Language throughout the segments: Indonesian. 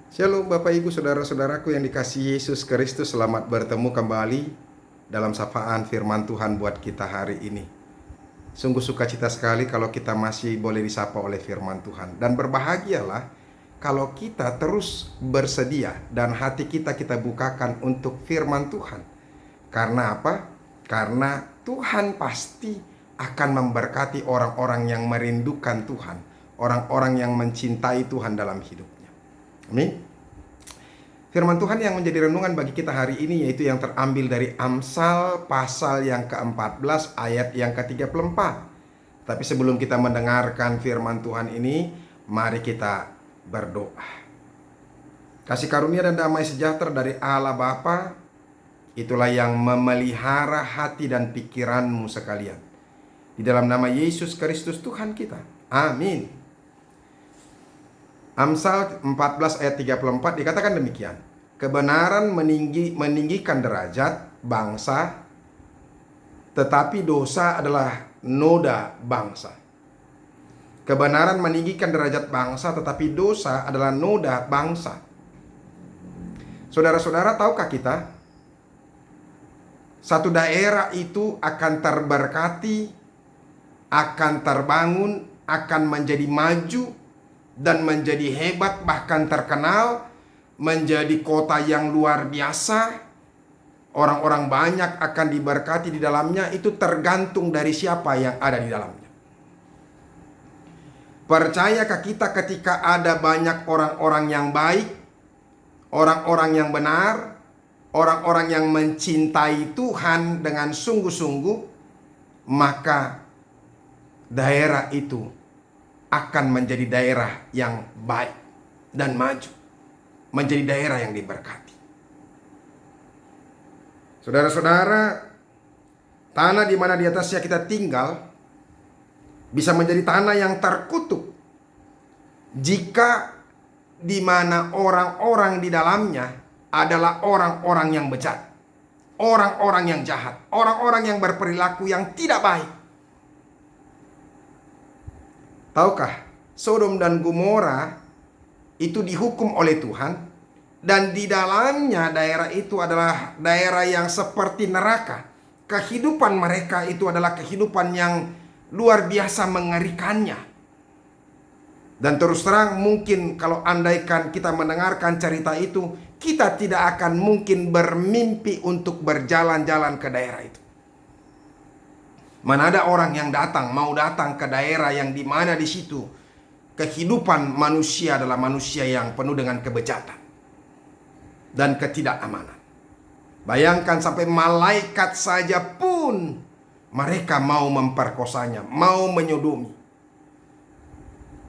Shalom Bapak Ibu Saudara-saudaraku yang dikasihi Yesus Kristus. Selamat bertemu kembali dalam sapaan firman Tuhan buat kita hari ini. Sungguh sukacita sekali kalau kita masih boleh disapa oleh firman Tuhan. Dan berbahagialah kalau kita terus bersedia dan hati kita bukakan untuk firman Tuhan. Karena apa? Karena Tuhan pasti akan memberkati orang-orang yang merindukan Tuhan, orang-orang yang mencintai Tuhan dalam hidupnya. Amin. Firman Tuhan yang menjadi renungan bagi kita hari ini yaitu yang terambil dari Amsal pasal yang ke-14 ayat yang ke-34. Tapi sebelum kita mendengarkan firman Tuhan ini, mari kita berdoa. Kasih karunia dan damai sejahtera dari Allah Bapa, itulah yang memelihara hati dan pikiranmu sekalian. Di dalam nama Yesus Kristus Tuhan kita. Amin. Amsal 14 ayat 34 dikatakan demikian. Kebenaran meninggikan derajat bangsa, tetapi dosa adalah noda bangsa. Kebenaran meninggikan derajat bangsa, tetapi dosa adalah noda bangsa. Saudara-saudara, tahukah kita? Satu daerah itu akan terberkati, akan terbangun, akan menjadi maju, dan menjadi hebat bahkan terkenal, menjadi kota yang luar biasa. Orang-orang banyak akan diberkati di dalamnya, itu tergantung dari siapa yang ada di dalamnya. Percayakah kita ketika ada banyak orang-orang yang baik, orang-orang yang benar, orang-orang yang mencintai Tuhan dengan sungguh-sungguh, maka daerah itu akan menjadi daerah yang baik dan maju, menjadi daerah yang diberkati. Saudara-saudara, tanah di mana di atasnya kita tinggal bisa menjadi tanah yang terkutuk jika di mana orang-orang di dalamnya adalah orang-orang yang bejat, orang-orang yang jahat, orang-orang yang berperilaku yang tidak baik. Tahukah, Sodom dan Gomora itu dihukum oleh Tuhan, dan di dalamnya daerah itu adalah daerah yang seperti neraka. Kehidupan mereka itu adalah kehidupan yang luar biasa mengerikannya. Dan terus terang, mungkin kalau andaikan kita mendengarkan cerita itu, kita tidak akan mungkin bermimpi untuk berjalan-jalan ke daerah itu. Mana ada orang yang mau datang ke daerah yang di mana di situ kehidupan manusia adalah manusia yang penuh dengan kebejatan dan ketidakamanan. Bayangkan sampai malaikat saja pun mereka mau memperkosanya, mau menyodomi.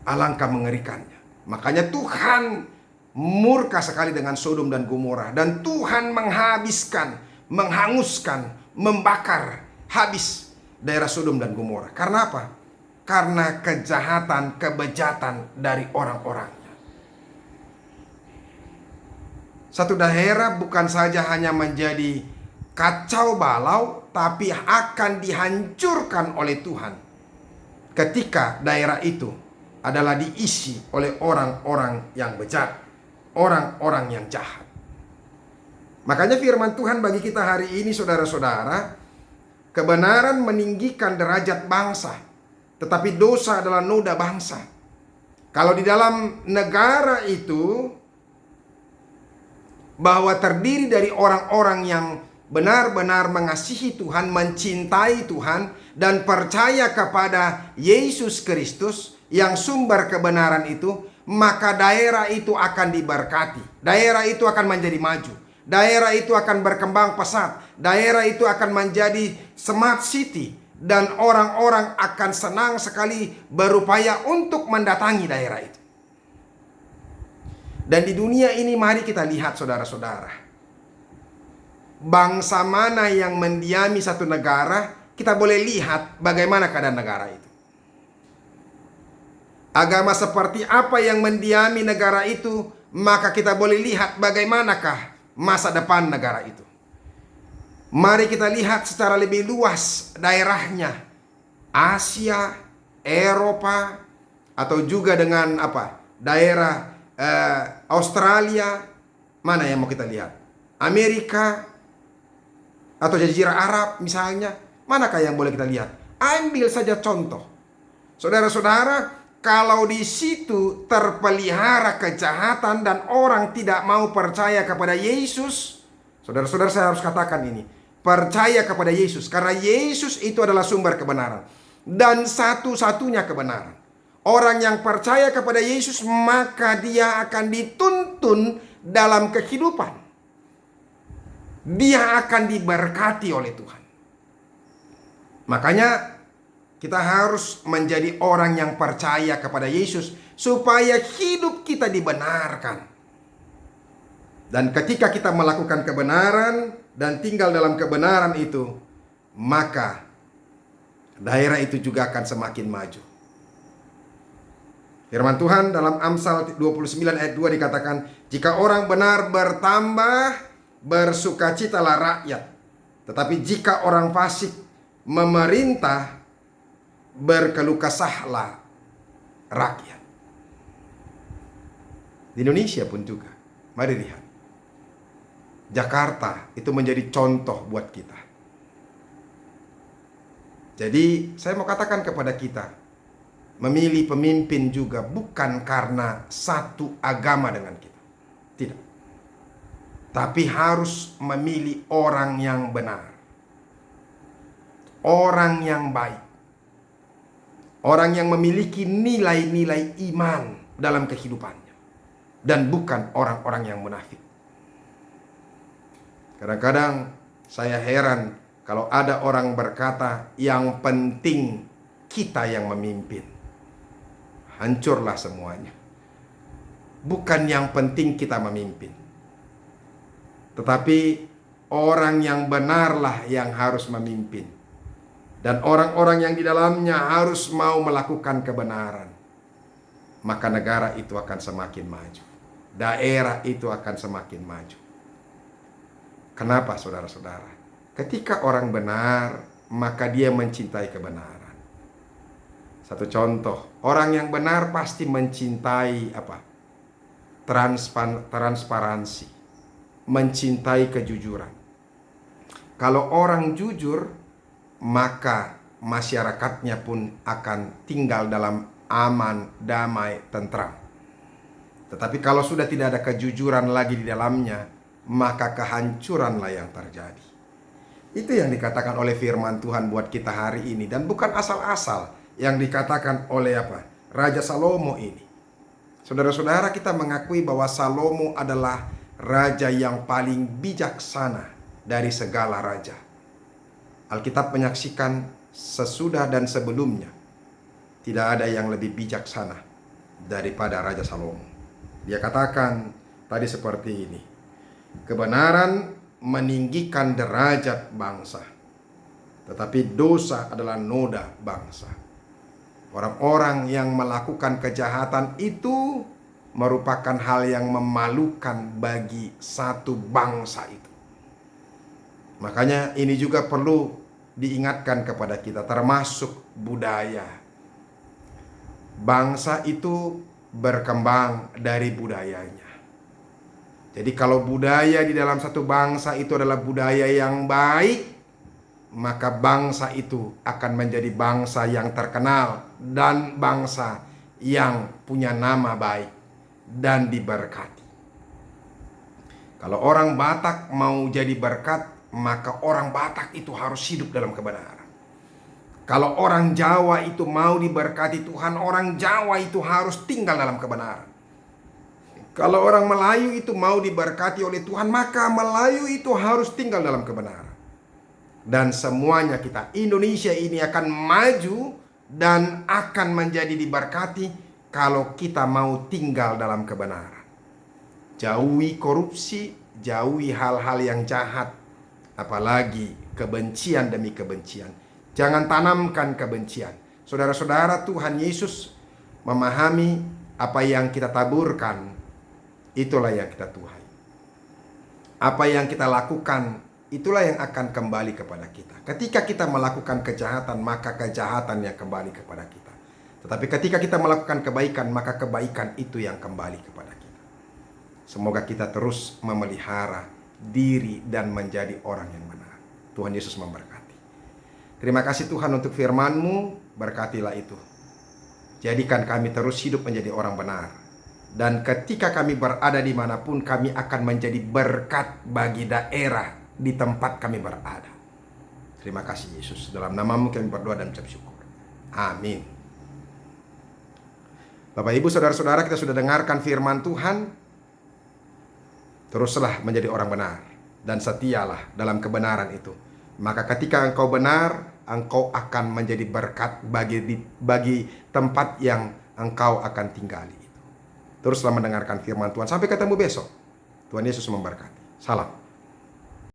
Alangkah mengerikannya. Makanya Tuhan murka sekali dengan Sodom dan Gomora, dan Tuhan menghabiskan, menghanguskan, membakar habis daerah Sodom dan Gomora. Karena apa? Karena kejahatan, kebejatan dari orang-orangnya. Satu daerah bukan saja hanya menjadi kacau balau, tapi akan dihancurkan oleh Tuhan ketika daerah itu adalah diisi oleh orang-orang yang bejat, orang-orang yang jahat. Makanya firman Tuhan bagi kita hari ini, saudara-saudara, kebenaran meninggikan derajat bangsa, tetapi dosa adalah noda bangsa. Kalau di dalam negara itu bahwa terdiri dari orang-orang yang benar-benar mengasihi Tuhan, mencintai Tuhan, dan percaya kepada Yesus Kristus yang sumber kebenaran itu, maka daerah itu akan diberkati. Daerah itu akan menjadi maju. Daerah itu akan berkembang pesat. Daerah itu akan menjadi smart city. Dan orang-orang akan senang sekali berupaya untuk mendatangi daerah itu. Dan di dunia ini mari kita lihat, saudara-saudara, bangsa mana yang mendiami satu negara, kita boleh lihat bagaimana keadaan negara itu. Agama seperti apa yang mendiami negara itu, maka kita boleh lihat bagaimanakah masa depan negara itu. Mari kita lihat secara lebih luas daerahnya. Asia, Eropa, atau juga dengan daerah Australia, mana yang mau kita lihat? Amerika atau Jazirah Arab misalnya, manakah yang boleh kita lihat? Ambil saja contoh. Saudara-saudara, kalau di situ terpelihara kejahatan dan orang tidak mau percaya kepada Yesus, saudara-saudara, saya harus katakan ini, percaya kepada Yesus, karena Yesus itu adalah sumber kebenaran dan satu-satunya kebenaran. Orang yang percaya kepada Yesus, maka dia akan dituntun dalam kehidupan. Dia akan diberkati oleh Tuhan. Makanya kita harus menjadi orang yang percaya kepada Yesus supaya hidup kita dibenarkan. Dan ketika kita melakukan kebenaran dan tinggal dalam kebenaran itu, maka daerah itu juga akan semakin maju. Firman Tuhan dalam Amsal 29 ayat 2 dikatakan, jika orang benar bertambah, bersukacitalah rakyat. Tetapi jika orang fasik memerintah, berkeluh kesahlah rakyat. Di Indonesia pun juga. Mari lihat. Jakarta itu menjadi contoh buat kita. Jadi saya mau katakan kepada kita, memilih pemimpin juga bukan karena satu agama dengan kita. Tidak. Tapi harus memilih orang yang benar. Orang yang baik. Orang yang memiliki nilai-nilai iman dalam kehidupannya. Dan bukan orang-orang yang munafik. Kadang-kadang saya heran kalau ada orang berkata yang penting kita yang memimpin. Hancurlah semuanya. Bukan yang penting kita memimpin, tetapi orang yang benarlah yang harus memimpin. Dan orang-orang yang di dalamnya harus mau melakukan kebenaran. Maka negara itu akan semakin maju. Daerah itu akan semakin maju. Kenapa saudara-saudara? Ketika orang benar, maka dia mencintai kebenaran. Satu contoh, orang yang benar pasti mencintai apa? Transparansi, mencintai kejujuran. Kalau orang jujur, maka masyarakatnya pun akan tinggal dalam aman, damai, tentram. Tetapi kalau sudah tidak ada kejujuran lagi di dalamnya, maka kehancuranlah yang terjadi. Itu yang dikatakan oleh firman Tuhan buat kita hari ini, dan bukan asal-asal yang dikatakan oleh apa? Raja Salomo ini. Saudara-saudara, kita mengakui bahwa Salomo adalah raja yang paling bijaksana dari segala raja. Alkitab menyaksikan sesudah dan sebelumnya tidak ada yang lebih bijaksana daripada Raja Salomo. Dia katakan tadi seperti ini, kebenaran meninggikan derajat bangsa, tetapi dosa adalah noda bangsa. Orang-orang yang melakukan kejahatan itu merupakan hal yang memalukan bagi satu bangsa itu. Makanya ini juga perlu diingatkan kepada kita, termasuk budaya. Bangsa itu berkembang dari budayanya. Jadi kalau budaya di dalam satu bangsa itu adalah budaya yang baik, maka bangsa itu akan menjadi bangsa yang terkenal dan bangsa yang punya nama baik dan diberkati. Kalau orang Batak mau jadi berkat, maka orang Batak itu harus hidup dalam kebenaran. Kalau orang Jawa itu mau diberkati Tuhan, orang Jawa itu harus tinggal dalam kebenaran. Kalau orang Melayu itu mau diberkati oleh Tuhan, maka Melayu itu harus tinggal dalam kebenaran. Dan semuanya kita, Indonesia ini akan maju dan akan menjadi diberkati kalau kita mau tinggal dalam kebenaran. Jauhi korupsi, jauhi hal-hal yang jahat, apalagi kebencian demi kebencian. Jangan tanamkan kebencian. Saudara-saudara, Tuhan Yesus memahami apa yang kita taburkan, itulah yang kita tuai. Apa yang kita lakukan, itulah yang akan kembali kepada kita. Ketika kita melakukan kejahatan, maka kejahatan yang kembali kepada kita. Tetapi ketika kita melakukan kebaikan, maka kebaikan itu yang kembali kepada kita. Semoga kita terus memelihara diri dan menjadi orang yang benar. Tuhan Yesus memberkati. Terima kasih Tuhan untuk firman-Mu, berkatilah itu. Jadikan kami terus hidup menjadi orang benar. Dan ketika kami berada dimanapun, kami akan menjadi berkat bagi daerah di tempat kami berada. Terima kasih Yesus. Dalam nama-Mu kami berdoa dan ucap syukur. Amin. Bapak Ibu Saudara-saudara, kita sudah dengarkan firman Tuhan. Teruslah menjadi orang benar dan setialah dalam kebenaran itu. Maka ketika engkau benar, engkau akan menjadi berkat bagi tempat yang engkau akan tinggali itu. Teruslah mendengarkan firman Tuhan. Sampai ketemu besok. Tuhan Yesus memberkati. Salam.